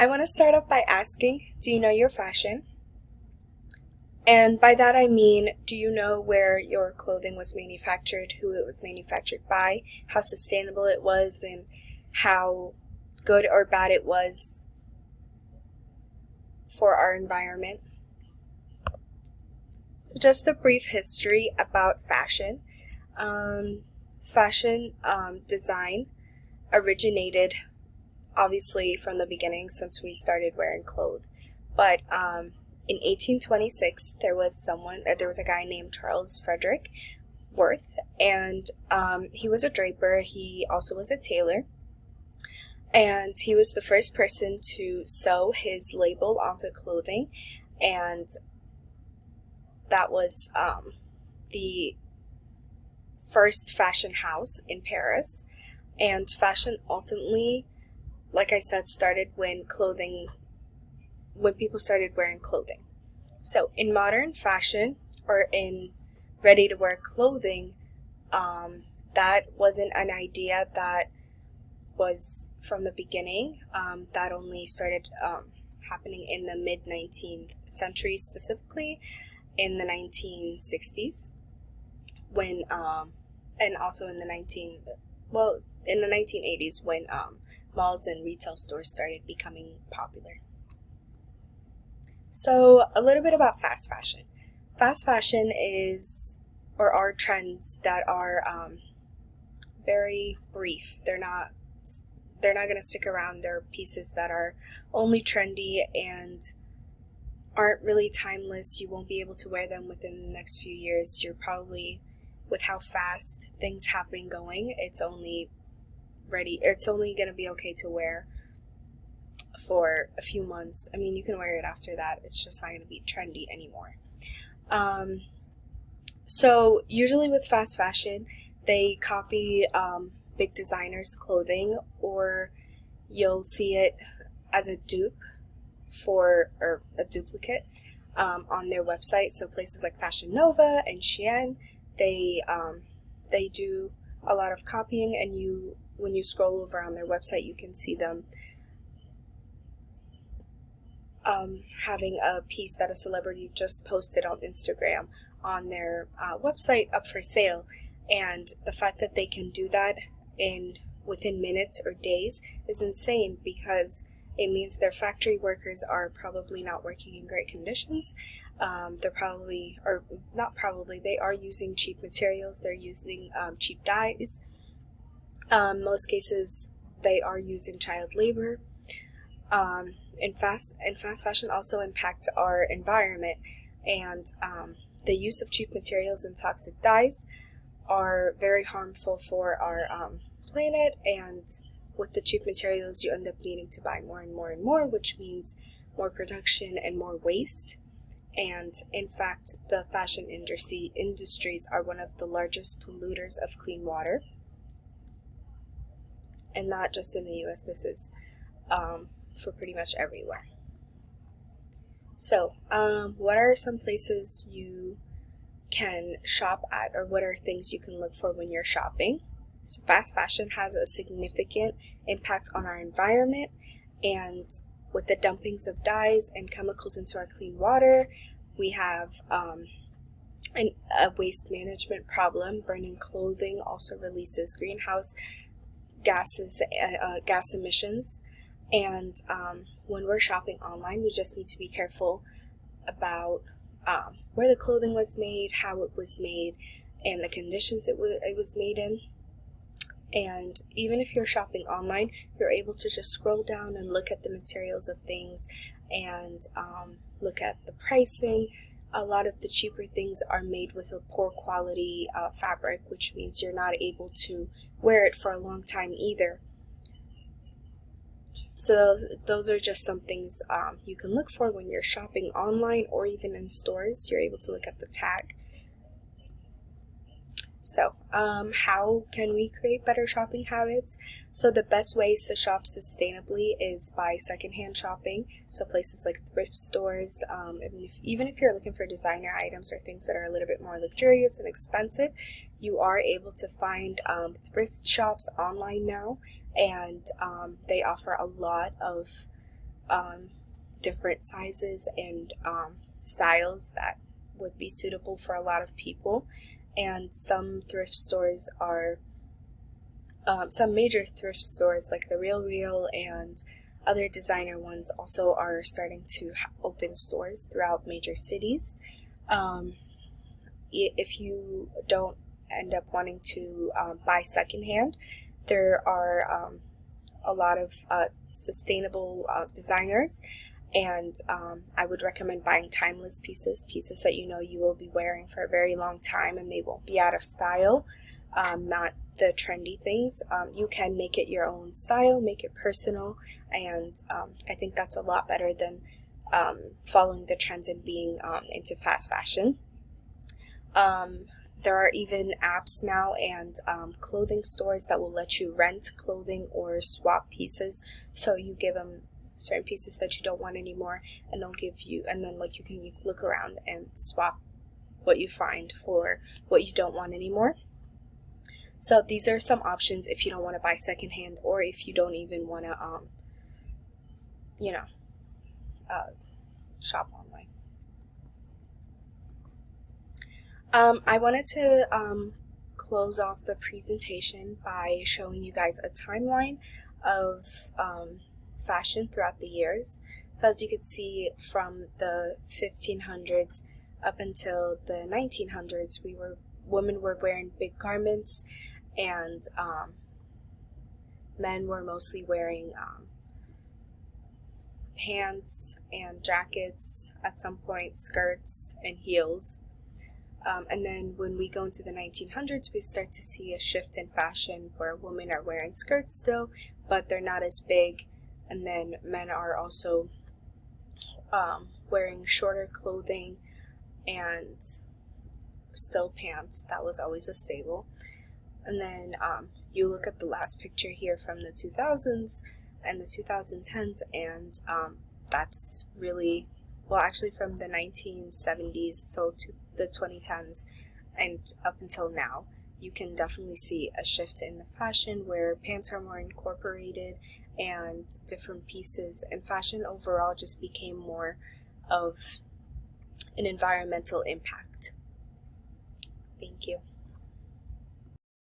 I want to start off by asking, do you know your fashion? And by that I mean, do you know where your clothing was manufactured, who it was manufactured by, how sustainable it was, and how good or bad it was for our environment? So just a brief history about fashion. Fashion design originated obviously from the beginning since we started wearing clothes. But in 1826, there was a guy named Charles Frederick Worth, and he was a draper. He also was a tailor, and he was the first person to sew his label onto clothing, and that was the first fashion house in Paris. And fashion ultimately, like I said, started when people started wearing clothing. So in modern fashion, or in ready-to-wear clothing, that wasn't an idea that was from the beginning. That only started happening in the mid-19th century, specifically in the 1960s, when and also in the 1980s when malls and retail stores started becoming popular. So a little bit about fast fashion. Fast fashion are trends that are very brief. They're not going to stick around. They're pieces that are only trendy and aren't really timeless. You won't be able to wear them within the next few years. You're probably, with how fast things have been going, it's only going to be okay to wear for a few months. I mean, you can wear it after that. It's just not going to be trendy anymore. So usually with fast fashion, they copy big designers' clothing, or you'll see it as a dupe or a duplicate on their website. So places like Fashion Nova and Shein, they do a lot of copying, and when you scroll over on their website, you can see them having a piece that a celebrity just posted on Instagram on their website up for sale. And the fact that they can do that within minutes or days is insane, because it means their factory workers are probably not working in great conditions. They are using cheap materials. They're using cheap dyes. Most cases, they are using child labor. And fast fashion also impacts our environment, and the use of cheap materials and toxic dyes are very harmful for our planet. And with the cheap materials, you end up needing to buy more and more and more, which means more production and more waste. And in fact, the fashion industries are one of the largest polluters of clean water, and not just in the US. This is for pretty much everywhere. So, what are some places you can shop at, or what are things you can look for when you're shopping? So fast fashion has a significant impact on our environment, and with the dumpings of dyes and chemicals into our clean water, we have a waste management problem. Burning clothing also releases greenhouse gases, gas emissions. And when we're shopping online, we just need to be careful about where the clothing was made, how it was made, and the conditions it was made in. And even if you're shopping online, you're able to just scroll down and look at the materials of things, and look at the pricing. A lot of the cheaper things are made with a poor quality fabric, which means you're not able to wear it for a long time either. So those are just some things you can look for when you're shopping online, or even in stores. You're able to look at the tag. So how can we create better shopping habits? So the best ways to shop sustainably is by secondhand shopping. So places like thrift stores, even if you're looking for designer items or things that are a little bit more luxurious and expensive, you are able to find thrift shops online now, and they offer a lot of different sizes and styles that would be suitable for a lot of people. And some thrift stores are, some major thrift stores like the Real Real and other designer ones also are starting to open stores throughout major cities. If you don't end up wanting to buy secondhand, there are a lot of sustainable designers, and I would recommend buying timeless pieces that you know you will be wearing for a very long time and they won't be out of style, not the trendy things. You can make it your own style, make it personal, and I think that's a lot better than following the trends and being into fast fashion. There are even apps now and clothing stores that will let you rent clothing or swap pieces. So you give them certain pieces that you don't want anymore, and they'll give you, and then like you can look around and swap what you find for what you don't want anymore. So these are some options if you don't want to buy secondhand, or if you don't even want to, shop online. I wanted to close off the presentation by showing you guys a timeline of fashion throughout the years. So as you can see, from the 1500s up until the 1900s, women were wearing big garments, and men were mostly wearing pants and jackets, at some point skirts and heels. And then when we go into the 1900s, we start to see a shift in fashion where women are wearing skirts still, but they're not as big. And then men are also wearing shorter clothing and still pants. That was always a staple. And then you look at the last picture here from the 2000s and the 2010s, and that's really, well, actually from the 1970s so to the 2010s and up until now, you can definitely see a shift in the fashion where pants are more incorporated and different pieces, and fashion overall just became more of an environmental impact. Thank you.